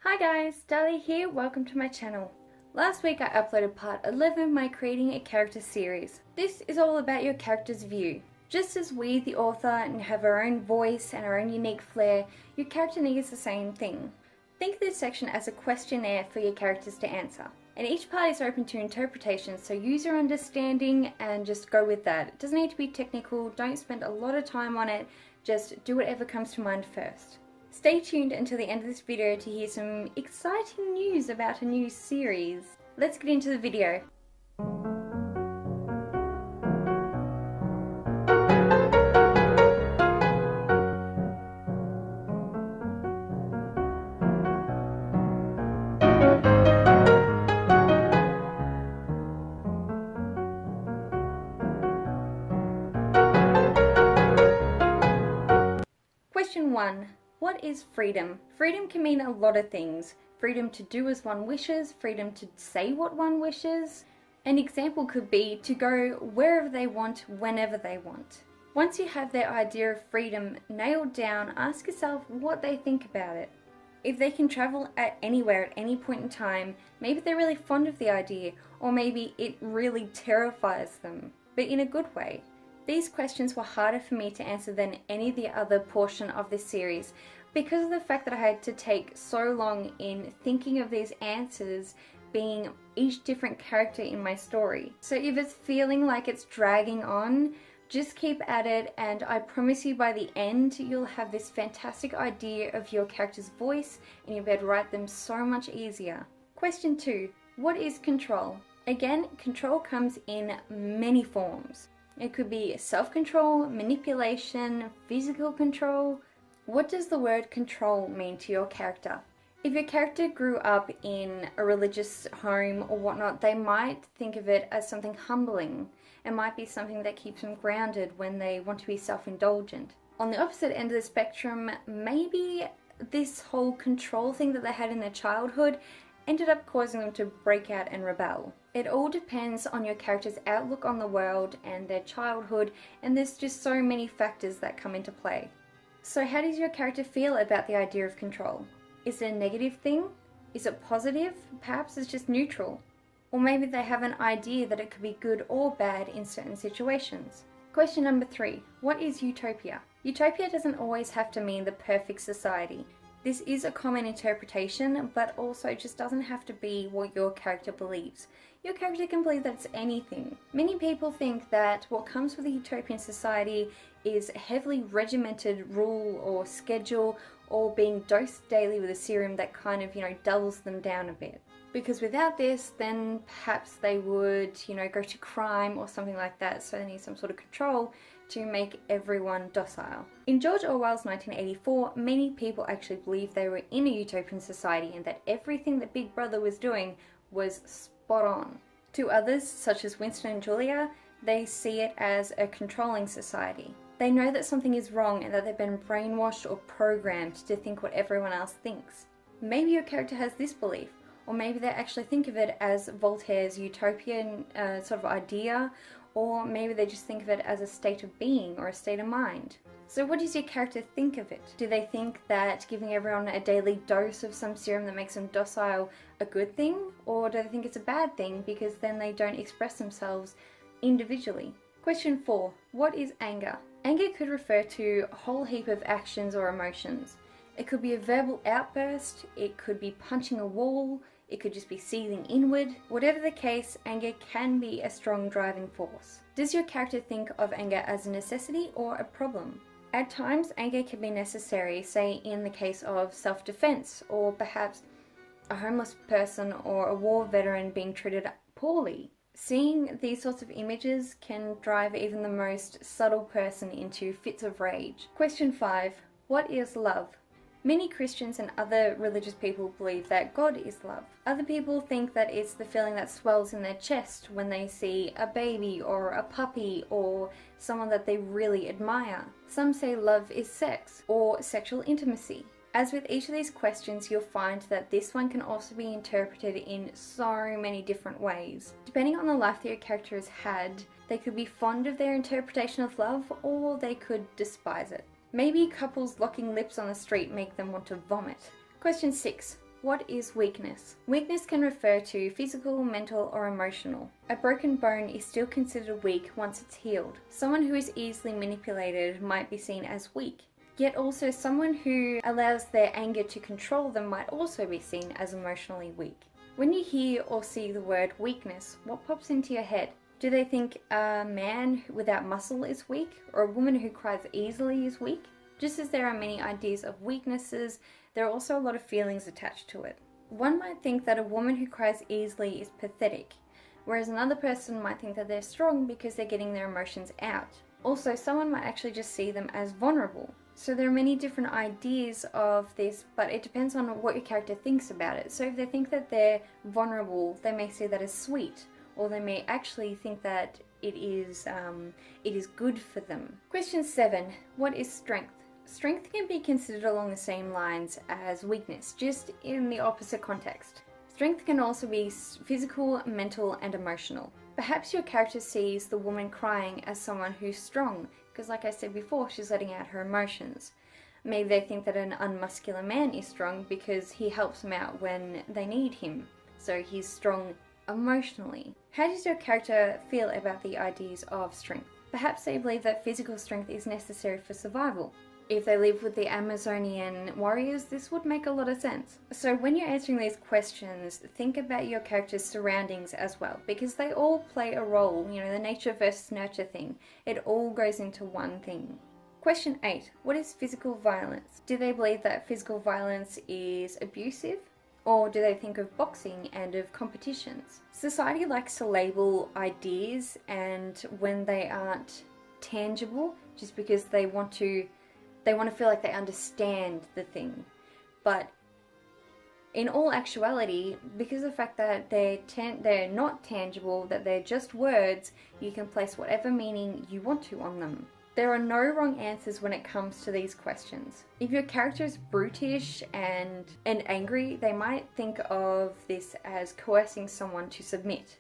Hi guys, Dahlia here, welcome to my channel. Last week I uploaded part 11 of my Creating a Character series. This is all about your character's view. Just as we, the author, have our own voice and our own unique flair, your character needs the same thing. Think of this section as a questionnaire for your characters to answer. And each part is open to interpretation, so use your understanding and just go with that. It doesn't need to be technical, don't spend a lot of time on it, just do whatever comes to mind first. Stay tuned until the end of this video to hear some exciting news about a new series. Let's get into the video. Question 1. What is freedom? Freedom can mean a lot of things. Freedom to do as one wishes, freedom to say what one wishes. An example could be to go wherever they want, whenever they want. Once you have their idea of freedom nailed down, ask yourself what they think about it. If they can travel anywhere at any point in time, maybe they're really fond of the idea, or maybe it really terrifies them, but in a good way. These questions were harder for me to answer than any of the other portion of this series because of the fact that I had to take so long in thinking of these answers being each different character in my story. So if it's feeling like it's dragging on, just keep at it and I promise you by the end you'll have this fantastic idea of your character's voice and you'll be able to write them so much easier. Question 2. What is control? Again, control comes in many forms. It could be self-control, manipulation, physical control. What does the word control mean to your character? If your character grew up in a religious home or whatnot, they might think of it as something humbling. It might be something that keeps them grounded when they want to be self-indulgent. On the opposite end of the spectrum, maybe this whole control thing that they had in their childhood ended up causing them to break out and rebel. It all depends on your character's outlook on the world and their childhood, and there's just so many factors that come into play. So how does your character feel about the idea of control? Is it a negative thing? Is it positive? Perhaps it's just neutral. Or maybe they have an idea that it could be good or bad in certain situations. Question number 3. What is utopia? Utopia doesn't always have to mean the perfect society. This is a common interpretation, but also just doesn't have to be what your character believes. Your character can believe that it's anything. Many people think that what comes with a utopian society is heavily regimented rule or schedule or being dosed daily with a serum that kind of, dulls them down a bit. Because without this, then perhaps they would, go to crime or something like that, so they need some sort of control to make everyone docile. In George Orwell's 1984, many people actually believed they were in a utopian society and that everything that Big Brother was doing was spot on. To others, such as Winston and Julia, they see it as a controlling society. They know that something is wrong and that they've been brainwashed or programmed to think what everyone else thinks. Maybe your character has this belief, or maybe they actually think of it as Voltaire's utopian sort of idea, or maybe they just think of it as a state of being or a state of mind. So what does your character think of it? Do they think that giving everyone a daily dose of some serum that makes them docile a good thing? Or do they think it's a bad thing because then they don't express themselves individually? Question 4. What is anger? Anger could refer to a whole heap of actions or emotions. It could be a verbal outburst, it could be punching a wall, it could just be seething inward. Whatever the case, anger can be a strong driving force. Does your character think of anger as a necessity or a problem? At times, anger can be necessary, say in the case of self-defense, or perhaps a homeless person or a war veteran being treated poorly. Seeing these sorts of images can drive even the most subtle person into fits of rage. Question 5. What is love? Many Christians and other religious people believe that God is love. Other people think that it's the feeling that swells in their chest when they see a baby or a puppy or someone that they really admire. Some say love is sex or sexual intimacy. As with each of these questions, you'll find that this one can also be interpreted in so many different ways. Depending on the life that your character has had, they could be fond of their interpretation of love or they could despise it. Maybe couples locking lips on the street make them want to vomit. Question 6. What is weakness? Weakness can refer to physical, mental, or emotional. A broken bone is still considered weak once it's healed. Someone who is easily manipulated might be seen as weak. Yet also someone who allows their anger to control them might also be seen as emotionally weak. When you hear or see the word weakness, what pops into your head? Do they think a man without muscle is weak, or a woman who cries easily is weak? Just as there are many ideas of weaknesses, there are also a lot of feelings attached to it. One might think that a woman who cries easily is pathetic, whereas another person might think that they're strong because they're getting their emotions out. Also, someone might actually just see them as vulnerable. So there are many different ideas of this, but it depends on what your character thinks about it. So if they think that they're vulnerable, they may see that as sweet, or they may actually think that it is good for them. Question 7. What is strength? Strength can be considered along the same lines as weakness, just in the opposite context. Strength can also be physical, mental, and emotional. Perhaps your character sees the woman crying as someone who's strong, because like I said before, she's letting out her emotions. Maybe they think that an unmuscular man is strong because he helps them out when they need him, so he's strong emotionally. How does your character feel about the ideas of strength? Perhaps they believe that physical strength is necessary for survival. If they live with the Amazonian warriors, this would make a lot of sense. So when you're answering these questions, think about your character's surroundings as well, because they all play a role, the nature versus nurture thing. It all goes into one thing. Question 8. What is physical violence? Do they believe that physical violence is abusive? Or do they think of boxing and of competitions? Society likes to label ideas, and when they aren't tangible, just because they want to feel like they understand the thing. But in all actuality, because of the fact that they're not tangible, that they're just words, you can place whatever meaning you want to on them. There are no wrong answers when it comes to these questions. If your character is brutish and angry, they might think of this as coercing someone to submit.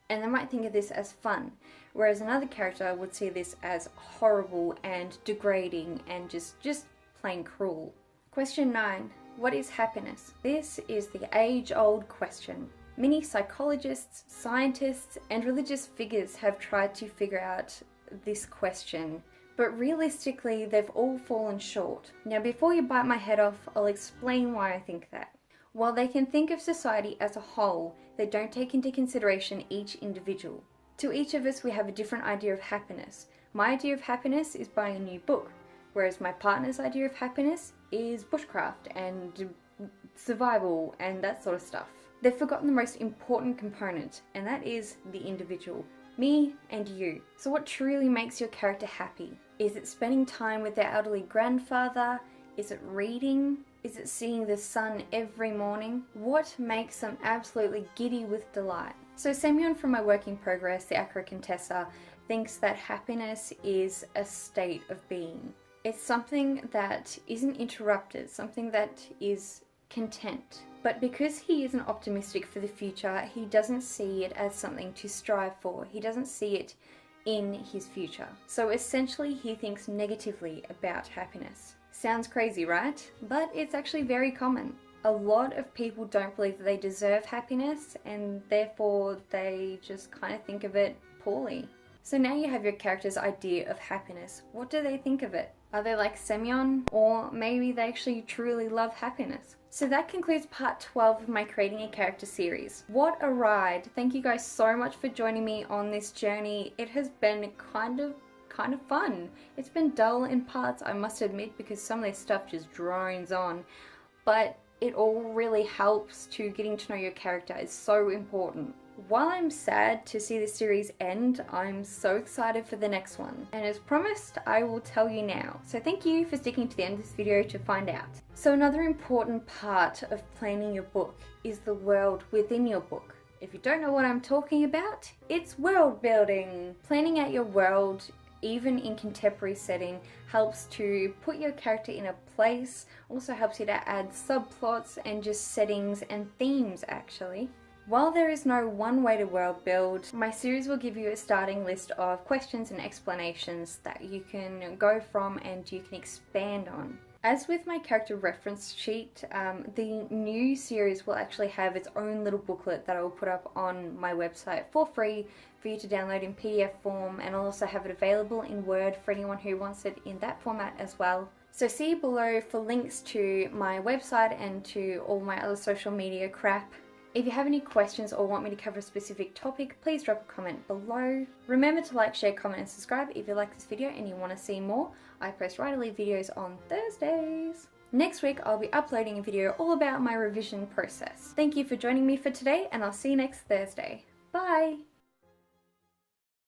And they might think of this as fun, whereas another character would see this as horrible and degrading and just plain cruel. Question 9. What is happiness? This is the age-old question. Many psychologists, scientists, and religious figures have tried to figure out this question, but realistically they've all fallen short. Now before you bite my head off, I'll explain why I think that. While they can think of society as a whole, they don't take into consideration each individual. To each of us we have a different idea of happiness. My idea of happiness is buying a new book, whereas my partner's idea of happiness is bushcraft and survival and that sort of stuff. They've forgotten the most important component, and that is the individual. Me and you. So what truly makes your character happy? Is it spending time with their elderly grandfather? Is it reading? Is it seeing the sun every morning? What makes them absolutely giddy with delight? So Semyon from my work in progress, the African Tessa, thinks that happiness is a state of being. It's something that isn't interrupted, something that is content. But because he isn't optimistic for the future, he doesn't see it as something to strive for. He doesn't see it in his future. So essentially he thinks negatively about happiness. Sounds crazy, right? But it's actually very common. A lot of people don't believe that they deserve happiness, and therefore they just kind of think of it poorly. So now you have your character's idea of happiness. What do they think of it? Are they like Semyon? Or maybe they actually truly love happiness? So that concludes part 12 of my Creating a Character series. What a ride! Thank you guys so much for joining me on this journey. It has been kind of fun. It's been dull in parts, I must admit, because some of this stuff just drones on. But it all really helps to getting to know your character. It's so important. While I'm sad to see the series end, I'm so excited for the next one. And as promised, I will tell you now. So thank you for sticking to the end of this video to find out. So another important part of planning your book is the world within your book. If you don't know what I'm talking about, it's world building. Planning out your world, even in contemporary setting, helps to put your character in a place, also helps you to add subplots and just settings and themes actually. While there is no one way to world build, my series will give you a starting list of questions and explanations that you can go from and you can expand on. As with my character reference sheet, the new series will actually have its own little booklet that I will put up on my website for free for you to download in PDF form, and I'll also have it available in Word for anyone who wants it in that format as well. So see below for links to my website and to all my other social media crap. If you have any questions or want me to cover a specific topic, please drop a comment below. Remember to like, share, comment and subscribe if you like this video and you want to see more. I post writerly videos on Thursdays. Next week I'll be uploading a video all about my revision process. Thank you for joining me for today, and I'll see you next Thursday. Bye!